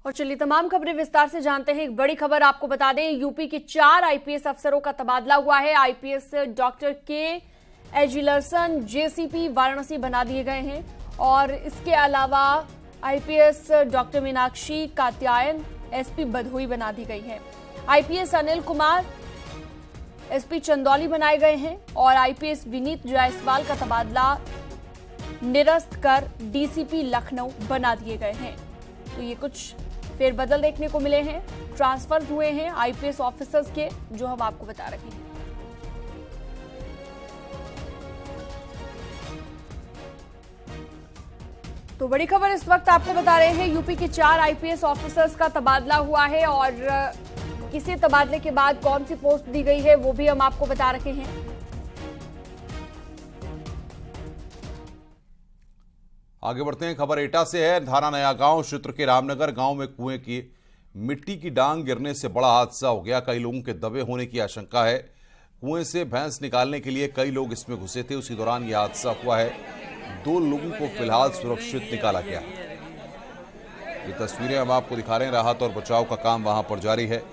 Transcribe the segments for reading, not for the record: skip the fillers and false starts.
और चलिए तमाम खबरें विस्तार से जानते हैं। एक बड़ी खबर आपको बता दें, यूपी के 4 आईपीएस अफसरों का तबादला हुआ है। आईपीएस डॉक्टर के एजिलरसन जेसीपी वाराणसी बना दिए गए हैं और इसके अलावा IPS doctor Meenakshi Katyayan SP Bhadohi बना दी गई है। आईपीएस अनिल कुमार एसपी चंदौली बनाए गए हैं और आईपीएस विनीत जायसवाल का तबादला निरस्त कर डीसीपी लखनऊ बना दिए गए हैं। तो ये कुछ फेरबदल देखने को मिले हैं, ट्रांसफर हुए हैं आईपीएस ऑफिसर्स के, जो हम आपको बता रहे हैं। तो बड़ी खबर इस वक्त आपको बता रहे हैं, यूपी के 4 आईपीएस ऑफिसर्स का तबादला हुआ है और किसी तबादले के बाद कौन सी पोस्ट दी गई है वो भी हम आपको बता रहे हैं। आगे बढ़ते हैं, खबर एटा से है। थाना नया गांव क्षेत्र के रामनगर गांव में कुएं की मिट्टी की डांग गिरने से बड़ा हादसा हो गया। कई लोगों के दबे होने की आशंका है। कुएं से भैंस निकालने के लिए कई लोग इसमें घुसे थे, उसी दौरान यह हादसा हुआ है। 2 लोगों को फिलहाल सुरक्षित निकाला गया। ये तस्वीरें हम आपको दिखा रहे हैं। राहत और बचाव का काम वहां पर जारी है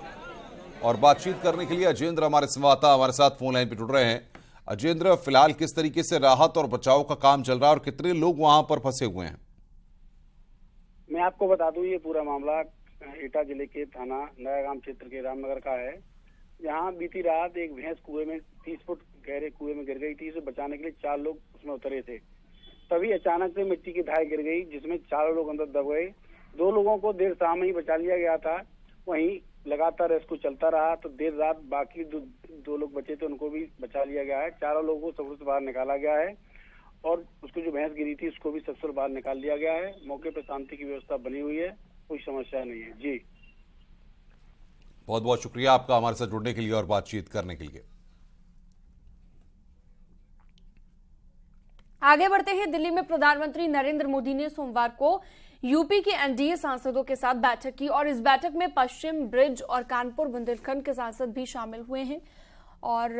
और बातचीत करने के लिए अजेंद्र हमारे संवाददाता हमारे साथ फोन लाइन पर जुड़ रहे हैं। अजेंद्र, फिलहाल किस तरीके से राहत और बचाव का काम चल रहा है और कितने लोग वहां पर फंसे हुए हैं? मैं आपको बता दूं, ये पूरा मामला एटा जिले के थाना नयागाम क्षेत्र के रामनगर का है। यहाँ बीती रात एक भैंस कुएं में 30 फुट गहरे कुएं में गिर गई थी। इसे बचाने के लिए 4 लोग उसमें उतरे थे। तभी अचानक से मिट्टी की धाय गिर गई, जिसमें 4 लोग अंदर दब गए। 2 लोगों को देर शाम में ही बचा लिया गया था। वहीं लगातार रेस्क्यू चलता रहा तो देर रात बाकी 2 लोग बचे थे, उनको भी बचा लिया गया है। 4 लोगों को सबसे बाहर निकाला गया है और उसको जो भैंस गिरी थी उसको भी सबसे बाहर निकाल लिया गया है। मौके पर शांति की व्यवस्था बनी हुई है, कोई समस्या नहीं है। जी, बहुत बहुत शुक्रिया आपका हमारे साथ जुड़ने के लिए और बातचीत करने के लिए। आगे बढ़ते हैं, दिल्ली में प्रधानमंत्री नरेंद्र मोदी ने सोमवार को यूपी के एनडीए सांसदों के साथ बैठक की और इस बैठक में पश्चिम ब्रिज और कानपुर बुंदेलखंड के सांसद भी शामिल हुए हैं और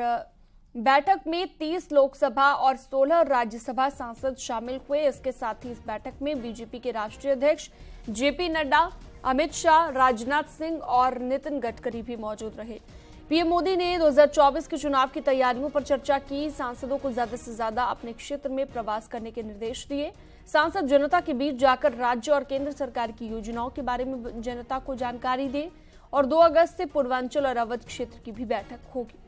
बैठक में 30 लोकसभा और 16 राज्यसभा सांसद शामिल हुए। इसके साथ ही इस बैठक में बीजेपी के राष्ट्रीय अध्यक्ष जेपी नड्डा, अमित शाह, राजनाथ सिंह और नितिन गडकरी भी मौजूद रहे। पीएम मोदी ने 2024 के चुनाव की तैयारियों पर चर्चा की। सांसदों को ज्यादा से ज्यादा अपने क्षेत्र में प्रवास करने के निर्देश दिए। सांसद जनता के बीच जाकर राज्य और केंद्र सरकार की योजनाओं के बारे में जनता को जानकारी दें और 2 अगस्त से पूर्वांचल और अवध क्षेत्र की भी बैठक होगी।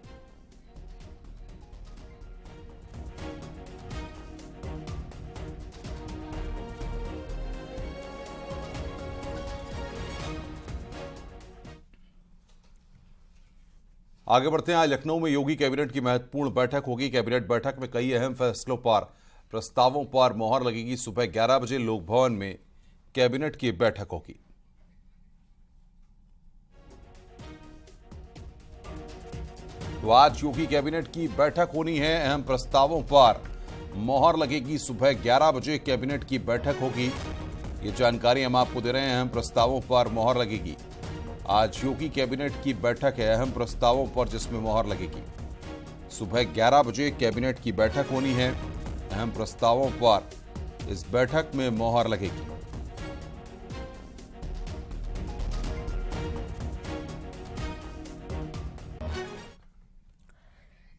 आगे बढ़ते हैं, आज लखनऊ में योगी कैबिनेट की महत्वपूर्ण बैठक होगी। कैबिनेट बैठक में कई अहम फैसलों पर, प्रस्तावों पर मोहर लगेगी। सुबह 11 बजे लोक भवन में कैबिनेट की बैठक होगी। तो आज योगी कैबिनेट की बैठक होनी है। अहम प्रस्तावों पर मोहर लगेगी। सुबह 11 बजे कैबिनेट की बैठक होगी। ये जानकारी हम आपको दे रहे हैं। अहम प्रस्तावों पर मोहर लगेगी। आज योगी कैबिनेट की बैठक है अहम प्रस्तावों पर, जिसमें मोहर लगेगी। सुबह 11 बजे कैबिनेट की बैठक होनी है। अहम प्रस्तावों पर इस बैठक में मोहर लगेगी।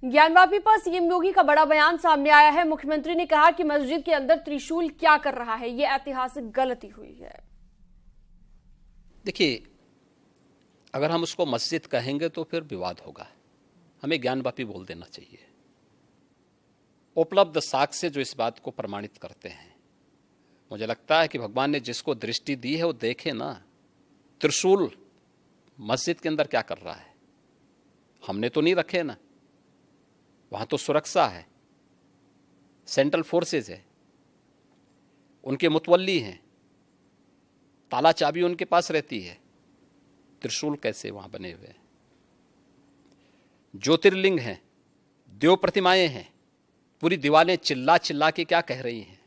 ज्ञानवापी पर सीएम योगी का बड़ा बयान सामने आया है। मुख्यमंत्री ने कहा कि मस्जिद के अंदर त्रिशूल क्या कर रहा है, यह ऐतिहासिक गलती हुई है। देखिए, अगर हम उसको मस्जिद कहेंगे तो फिर विवाद होगा। हमें ज्ञानवापी बोल देना चाहिए। उपलब्ध साक्ष्य जो इस बात को प्रमाणित करते हैं। मुझे लगता है कि भगवान ने जिसको दृष्टि दी है वो देखे ना, त्रिशूल मस्जिद के अंदर क्या कर रहा है। हमने तो नहीं रखे ना, वहां तो सुरक्षा है, सेंट्रल फोर्सेज है, उनके मुतवल्ली हैं, ताला चाबी उनके पास रहती है। त्रिशूल कैसे वहां बने हुए हैं? ज्योतिर्लिंग हैं, देव प्रतिमाएं हैं, पूरी दीवारें चिल्ला चिल्ला के क्या कह रही हैं।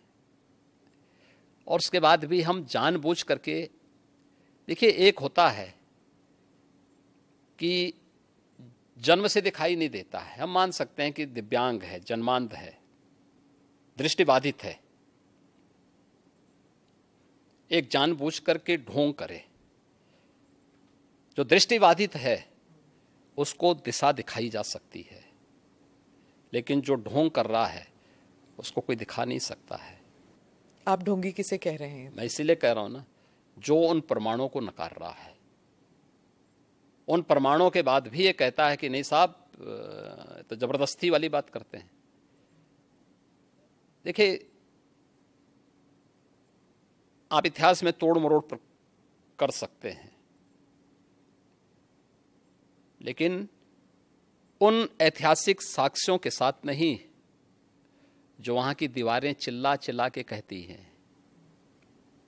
और उसके बाद भी हम जानबूझ करके, देखिए, एक होता है कि जन्म से दिखाई नहीं देता है, हम मान सकते हैं कि दिव्यांग है, जन्मांध है, दृष्टिबाधित है, एक जानबूझ करके ढोंग करे जो दृष्टिबाधित है उसको दिशा दिखाई जा सकती है, लेकिन जो ढोंग कर रहा है उसको कोई दिखा नहीं सकता है। आप ढोंगी किसे कह रहे हैं? मैं इसीलिए कह रहा हूं ना, जो उन प्रमाणों को नकार रहा है, उन प्रमाणों के बाद भी ये कहता है कि नहीं साहब, तो जबरदस्ती वाली बात करते हैं। देखिए, आप इतिहास में तोड़ मरोड़ कर सकते हैं, लेकिन उन ऐतिहासिक साक्ष्यों के साथ नहीं जो वहां की दीवारें चिल्ला चिल्ला के कहती हैं,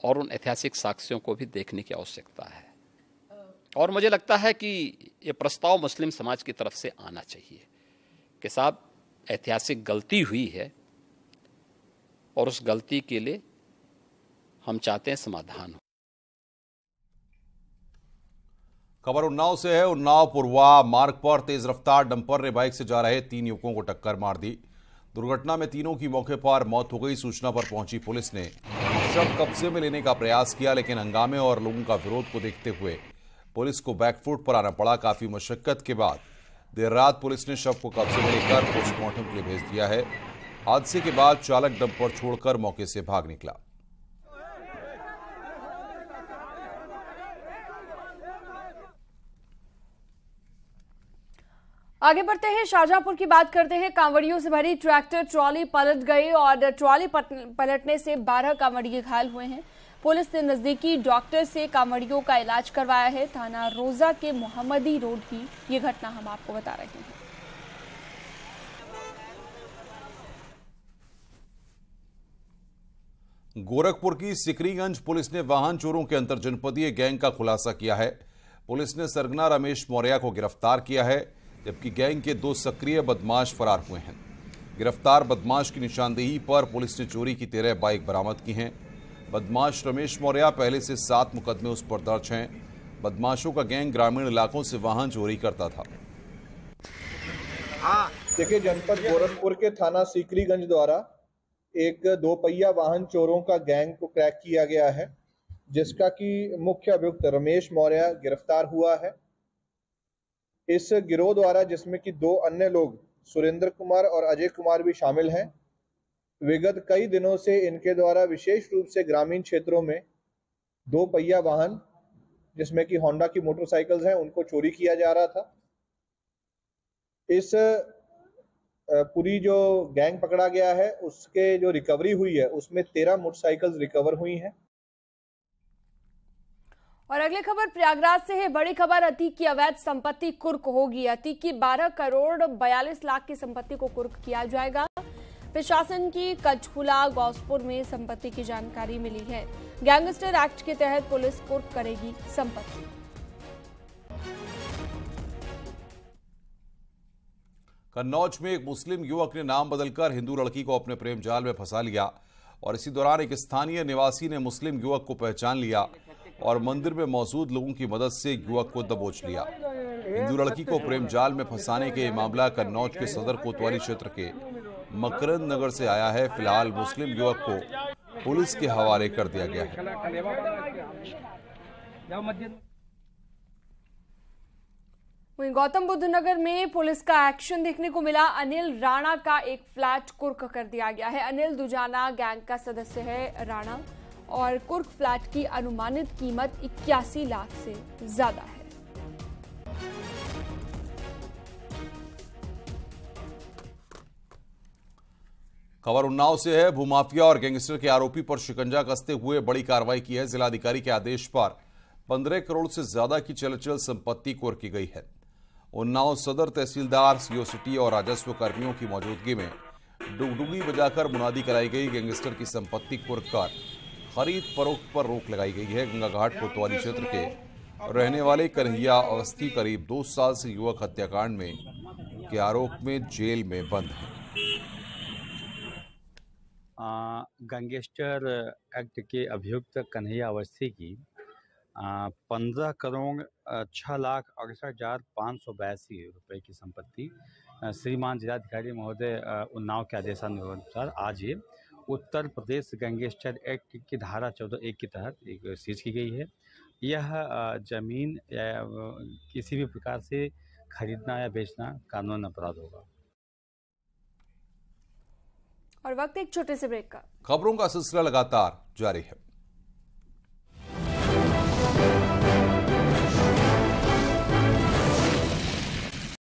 और उन ऐतिहासिक साक्ष्यों को भी देखने की आवश्यकता है। और मुझे लगता है कि ये प्रस्ताव मुस्लिम समाज की तरफ से आना चाहिए कि साहब, ऐतिहासिक गलती हुई है और उस गलती के लिए हम चाहते हैं समाधान हो। खबर उन्नाव से है। उन्नाव पुरवा मार्ग पर तेज रफ्तार डंपर ने बाइक से जा रहे 3 युवकों को टक्कर मार दी। दुर्घटना में तीनों की मौके पर मौत हो गई। सूचना पर पहुंची पुलिस ने शव कब्जे में लेने का प्रयास किया, लेकिन हंगामे और लोगों का विरोध को देखते हुए पुलिस को बैकफुट पर आना पड़ा। काफी मशक्कत के बाद देर रात पुलिस ने शव को कब्जे में लेकर पोस्टमार्टम के लिए भेज दिया है। हादसे के बाद चालक डंपर छोड़कर मौके से भाग निकला। आगे बढ़ते हैं, शाहजहांपुर की बात करते हैं। कांवड़ियों से भरी ट्रैक्टर ट्रॉली पलट गई और ट्रॉली पलटने से 12 कांवड़िये घायल हुए हैं। पुलिस ने नजदीकी डॉक्टर से कांवड़ियों का इलाज करवाया है। थाना रोजा के मोहम्मदी रोड की ये घटना हम आपको बता रहे हैं। गोरखपुर की सिकरीगंज पुलिस ने वाहन चोरों के अंतरजनपदीय गैंग का खुलासा किया है। पुलिस ने सरगना रमेश मौर्य को गिरफ्तार किया है, जबकि गैंग के 2 सक्रिय बदमाश फरार हुए हैं। गिरफ्तार बदमाश की निशानदेही पर पुलिस ने चोरी की 13 बाइक बरामद की हैं। बदमाश रमेश मौर्य पहले से 7 मुकदमे उस पर दर्ज हैं। बदमाशों का गैंग ग्रामीण इलाकों से वाहन चोरी करता था। देखिए, जनपद गोरखपुर के थाना सिकरीगंज द्वारा एक 2 पहिया वाहन चोरों का गैंग को क्रैक किया गया है, जिसका कि मुख्य अभियुक्त रमेश मौर्य गिरफ्तार हुआ है। इस गिरोह द्वारा, जिसमें कि 2 अन्य लोग सुरेंद्र कुमार और अजय कुमार भी शामिल हैं, विगत कई दिनों से इनके द्वारा विशेष रूप से ग्रामीण क्षेत्रों में 2 पहिया वाहन, जिसमें कि होंडा की मोटरसाइकिल्स हैं, उनको चोरी किया जा रहा था। इस पूरी जो गैंग पकड़ा गया है, उसके जो रिकवरी हुई है उसमें 13 मोटरसाइकिल्स रिकवर हुई हैं। और अगली खबर प्रयागराज से है। बड़ी खबर, अतीक की अवैध संपत्ति कुर्क होगी। अतीक की 12 करोड़ 42 लाख की संपत्ति को कुर्क किया जाएगा। प्रशासन की कचहुला गौसपुर में संपत्ति की जानकारी मिली है। गैंगस्टर एक्ट के तहत पुलिस कुर्क करेगी संपत्ति। कन्नौज में एक मुस्लिम युवक ने नाम बदलकर हिंदू लड़की को अपने प्रेम जाल में फंसा लिया और इसी दौरान एक स्थानीय निवासी ने मुस्लिम युवक को पहचान लिया और मंदिर में मौजूद लोगों की मदद से युवक को दबोच लिया। हिंदू लड़की को प्रेम जाल में फंसाने के ये मामला कन्नौज के सदर कोतवाली क्षेत्र के मकरंद नगर से आया है। फिलहाल मुस्लिम युवक को पुलिस के हवाले कर दिया गया है। वहीं गौतम बुद्ध नगर में पुलिस का एक्शन देखने को मिला। अनिल राणा का एक फ्लैट कुर्क कर दिया गया है। अनिल दुजाना गैंग का सदस्य है राणा, और कुर्क फ्लैट की अनुमानित कीमत 81 लाख से ज्यादा है। खबर उन्नाव से है। भूमाफिया और गैंगस्टर के आरोपी पर शिकंजा कसते हुए बड़ी कार्रवाई की है। जिलाधिकारी के आदेश पर 15 करोड़ से ज्यादा की चल संपत्ति कुर्क की गई है। उन्नाव सदर तहसीलदार, सीओ सिटी और राजस्व कर्मियों की मौजूदगी में डुगडुगी बजाकर मुनादी कराई गई। गैंगस्टर की संपत्ति कुर्क कर खरीद फरोख्त पर रोक लगाई गई है। गंगाघाट कोतवाली क्षेत्र के रहने वाले कन्हैया अवस्थी करीब 2 साल से युवक हत्याकांड में के आरोप में जेल में बंद है। गैंगस्टर एक्ट के अभियुक्त कन्हैया अवस्थी की 15 करोड़ 6,68,582 रुपए की संपत्ति श्रीमान जिलाधिकारी महोदय उन्नाव के आदेशानुसार आज ये उत्तर प्रदेश गैंगस्टर एक्ट की धारा 14(1) के तहत एक सीज की गई है। यह जमीन किसी भी प्रकार से खरीदना या बेचना कानूनन अपराध होगा। और वक्त एक छोटे से ब्रेक का। खबरों का सिलसिला लगातार जारी है।